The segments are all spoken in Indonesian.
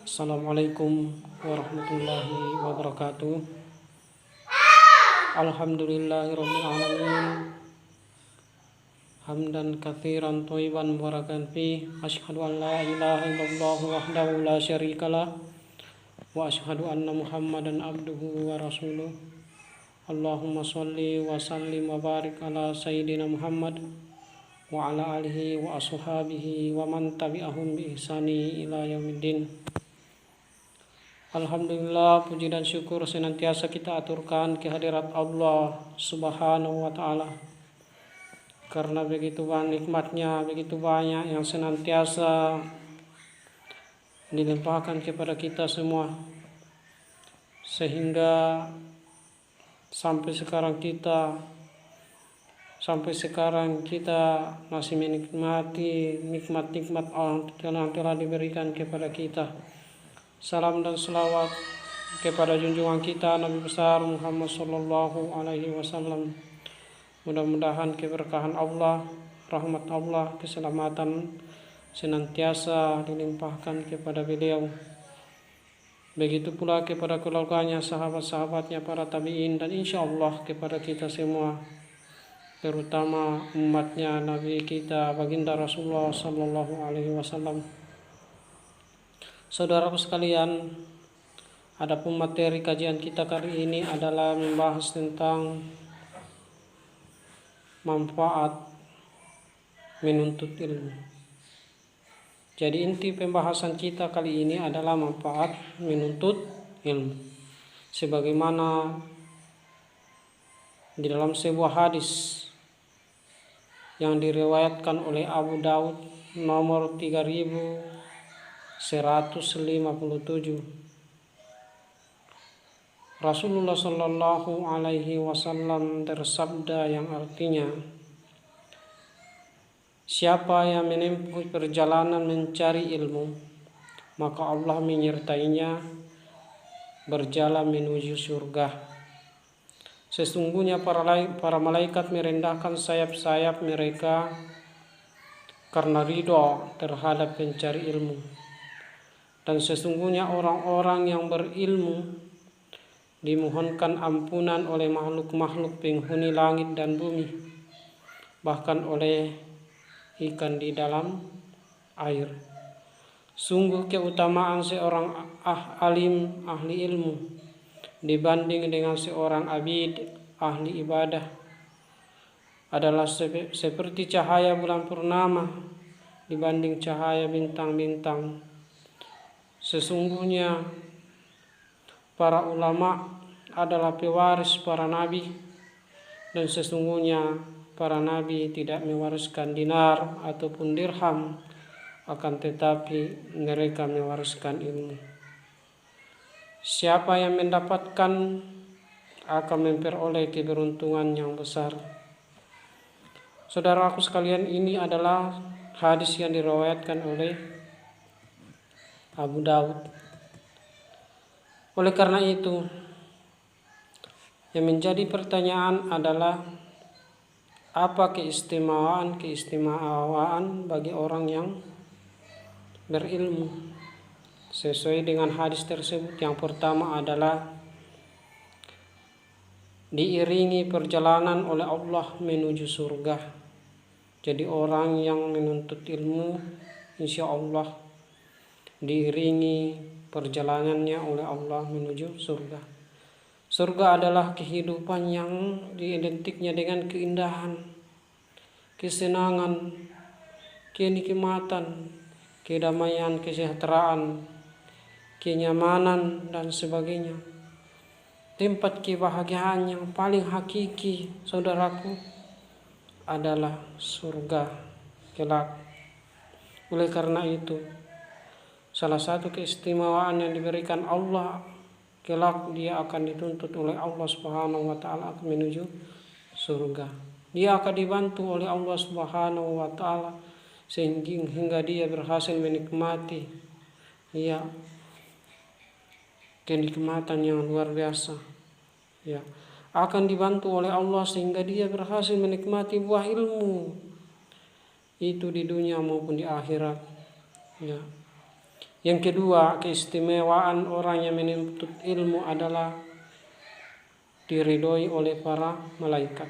Assalamualaikum warahmatullahi wabarakatuh. Alhamdulillahirabbil alamin. Hamdan katsiran thayyiban mubarakan fi. Asyhadu an la ilaha illallah wahdahu la syarikalah wa asyhadu anna Muhammadan abduhu wa rasuluh. Allahumma shalli wa sallim wa barik ala sayyidina Muhammad wa ala alihi wa ashabihi wa man tabi'ahum bi ihsani ila yaumiddin. Alhamdulillah, puji dan syukur senantiasa kita aturkan kehadirat Allah Subhanahu wa taala. Karena begitu banyak nikmatnya, begitu banyak yang senantiasa dilimpahkan kepada kita semua, sehingga sampai sekarang kita masih menikmati nikmat-nikmat yang telah diberikan kepada kita. Salam dan selawat kepada junjungan kita Nabi besar Muhammad sallallahu alaihi wasallam. Mudah-mudahan keberkahan Allah, rahmat Allah, keselamatan senantiasa dilimpahkan kepada beliau. Begitu pula kepada keluarganya, sahabat-sahabatnya, para tabi'in, dan insya Allah kepada kita semua, terutama umatnya Nabi kita baginda Rasulullah sallallahu alaihi wasallam. Saudaraku sekalian, adapun materi kajian kita kali ini adalah membahas tentang manfaat menuntut ilmu. Jadi inti pembahasan kita kali ini adalah manfaat menuntut ilmu. Sebagaimana di dalam sebuah hadis yang diriwayatkan oleh Abu Daud nomor 3157, Rasulullah Shallallahu alaihi wasallam bersabda yang artinya, siapa yang menempuh perjalanan mencari ilmu, maka Allah menyertainya berjalan menuju surga. Sesungguhnya para malaikat merendahkan sayap-sayap mereka karena ridho terhadap pencari ilmu. Dan sesungguhnya orang-orang yang berilmu dimohonkan ampunan oleh makhluk-makhluk penghuni langit dan bumi, bahkan oleh ikan di dalam air. Sungguh keutamaan seorang alim ahli ilmu dibanding dengan seorang abid ahli ibadah adalah seperti cahaya bulan purnama dibanding cahaya bintang-bintang. Sesungguhnya para ulama adalah pewaris para nabi, dan sesungguhnya para nabi tidak mewariskan dinar ataupun dirham, akan tetapi mereka mewariskan ilmu. Siapa yang mendapatkan akan memperoleh keberuntungan yang besar. Saudaraku sekalian, ini adalah hadis yang diriwayatkan oleh Abu Daud. Oleh karena itu, yang menjadi pertanyaan adalah apa keistimewaan bagi orang yang berilmu. Sesuai dengan hadis tersebut, yang pertama adalah diiringi perjalanan oleh Allah menuju surga. Jadi orang yang menuntut ilmu, insya Allah diiringi perjalanannya oleh Allah menuju surga. Surga adalah kehidupan yang diidentiknya dengan keindahan, kesenangan, kenikmatan, kedamaian, kesejahteraan, kenyamanan, dan sebagainya. Tempat kebahagiaan yang paling hakiki, saudaraku, adalah surga kelak. Oleh karena itu, salah satu keistimewaan yang diberikan Allah kelak, dia akan dituntut oleh Allah Subhanahu wa taala menuju surga. Dia akan dibantu oleh Allah Subhanahu wa taala sehingga dia berhasil menikmati kenikmatan yang luar biasa. Akan dibantu oleh Allah sehingga dia berhasil menikmati buah ilmu itu di dunia maupun di akhirat. Ya. Yang kedua, keistimewaan orang yang menuntut ilmu adalah diridhoi oleh para malaikat.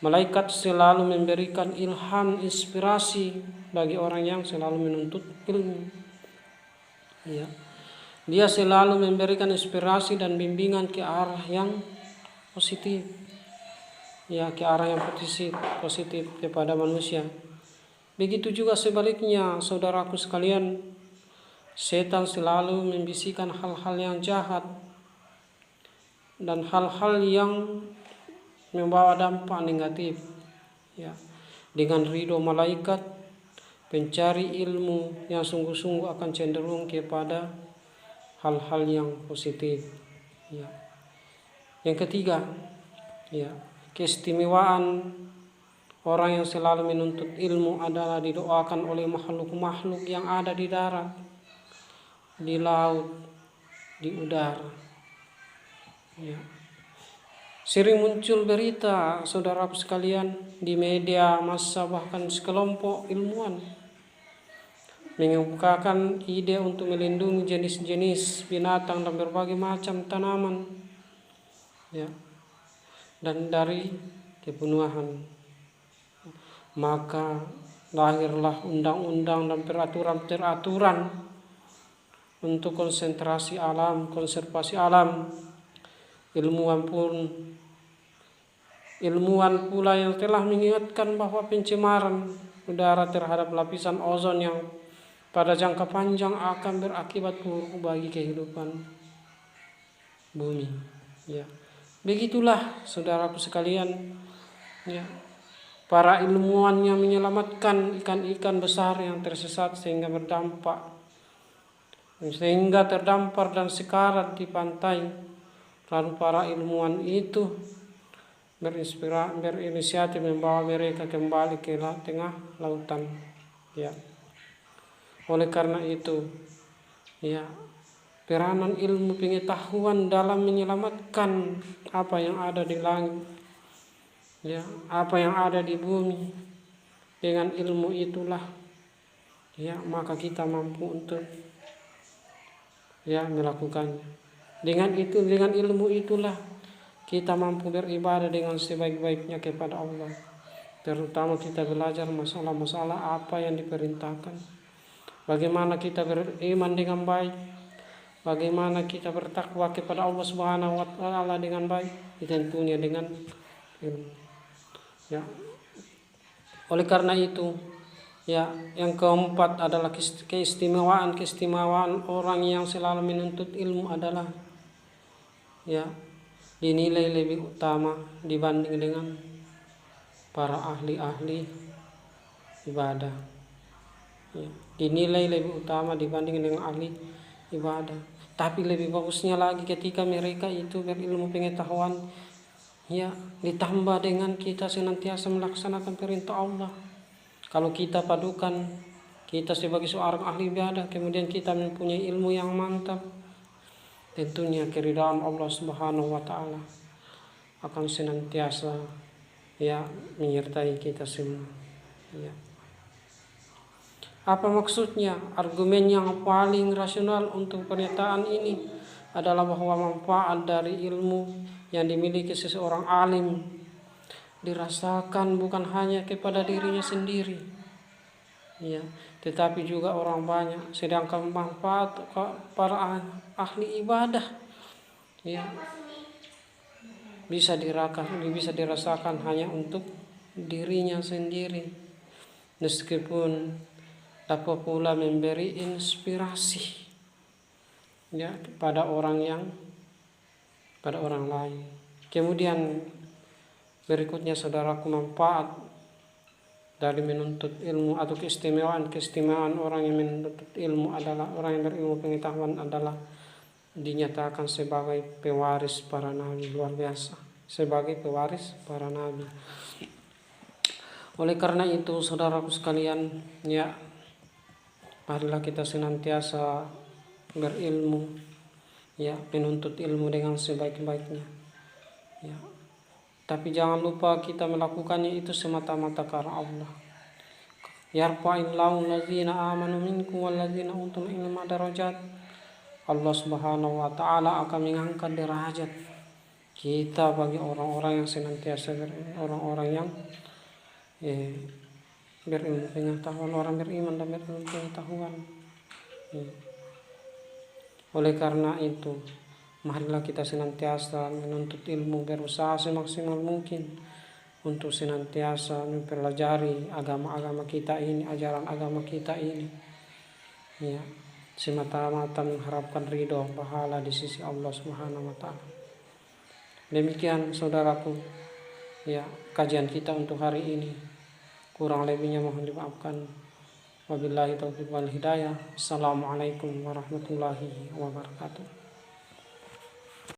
Malaikat selalu memberikan ilham, inspirasi bagi orang yang selalu menuntut ilmu. Ya. Dia selalu memberikan inspirasi dan bimbingan ke arah yang positif. Ya, ke arah yang positif kepada manusia. Begitu juga sebaliknya, saudaraku sekalian, setan selalu membisikkan hal-hal yang jahat dan hal-hal yang membawa dampak negatif. Ya, dengan ridho malaikat, pencari ilmu yang sungguh-sungguh akan cenderung kepada hal-hal yang positif. Ya. Yang ketiga, ya, keistimewaan orang yang selalu menuntut ilmu adalah didoakan oleh makhluk-makhluk yang ada di darat, di laut, di udara. Ya. Sering muncul berita, saudaraku sekalian, di media massa, bahkan sekelompok ilmuwan mengemukakan ide untuk melindungi jenis-jenis binatang dan berbagai macam tanaman, ya, dan dari kepunuhan. Maka lahirlah undang-undang dan peraturan-peraturan untuk konservasi alam. Ilmuwan pula yang telah mengingatkan bahwa pencemaran udara terhadap lapisan ozon yang pada jangka panjang akan berakibat buruk bagi kehidupan bumi. Ya. Begitulah saudaraku sekalian, ya, para ilmuwan yang menyelamatkan ikan-ikan besar yang tersesat sehingga terdampar dan sekarat di pantai. Lalu para ilmuwan itu berinisiatif membawa mereka kembali ke tengah lautan. Ya. Oleh karena itu, ya, peranan ilmu pengetahuan dalam menyelamatkan apa yang ada di langit, ya, apa yang ada di bumi, dengan ilmu itulah, ya, maka kita mampu untuk, ya, melakukannya. Dengan ilmu itulah kita mampu beribadah dengan sebaik-baiknya kepada Allah. Terutama kita belajar masalah-masalah apa yang diperintahkan. Bagaimana kita beriman dengan baik, bagaimana kita bertakwa kepada Allah Subhanahu wa taala dengan baik, tentunya dengan ilmu. Ya. Oleh karena itu, ya, yang keempat adalah keistimewaan orang yang selalu menuntut ilmu adalah, ya, dinilai lebih utama dibanding dengan para ahli-ahli ibadah. Ya, dinilai lebih utama dibanding dengan ahli ibadah. Tapi lebih bagusnya lagi ketika mereka itu berilmu pengetahuan, ya, ditambah dengan kita senantiasa melaksanakan perintah Allah. Kalau kita padukan, kita sebagai seorang ahli ibadah, kemudian kita mempunyai ilmu yang mantap, tentunya keridhaan Allah Subhanahu wa taala akan senantiasa, ya, menyertai kita semua. Ya. Apa maksudnya? Argumen yang paling rasional untuk pernyataan ini adalah bahwa manfaat dari ilmu yang dimiliki seseorang alim dirasakan bukan hanya kepada dirinya sendiri, ya, tetapi juga orang banyak. Sedangkan manfaat para ahli ibadah, ya, bisa dirasakan hanya untuk dirinya sendiri, meskipun dapat pula memberi inspirasi, ya, pada orang lain. Kemudian berikutnya, saudaraku, manfaat dari menuntut ilmu atau keistimewaan orang yang menuntut ilmu adalah, orang yang berilmu pengetahuan adalah dinyatakan sebagai pewaris para nabi. Luar biasa, sebagai pewaris para nabi. Oleh karena itu, saudaraku sekalian, ya, marilah kita senantiasa berilmu, ya, menuntut ilmu dengan sebaik-baiknya, ya. Tapi jangan lupa kita melakukannya itu semata-mata karena Allah. Yarfa'illahu allazina amanu minkum wallazina utul ilma darajat. Allah Subhanahu wa taala akan mengangkat derajat kita bagi orang-orang yang senantiasa orang-orang yang berilmu pengetahuan, orang beriman dan berilmu pengetahuan. Oleh karena itu, marilah kita senantiasa menuntut ilmu, berusaha semaksimal mungkin untuk senantiasa mempelajari agama-agama kita ini, ajaran agama kita ini, ya, semata-mata mengharapkan ridho pahala di sisi Allah Subhanahu wa taala. Demikian saudaraku, ya, kajian kita untuk hari ini. Kurang lebihnya mohon dimaafkan. Wabillahi taufiq wal hidayah. Assalamualaikum warahmatullahi wabarakatuh.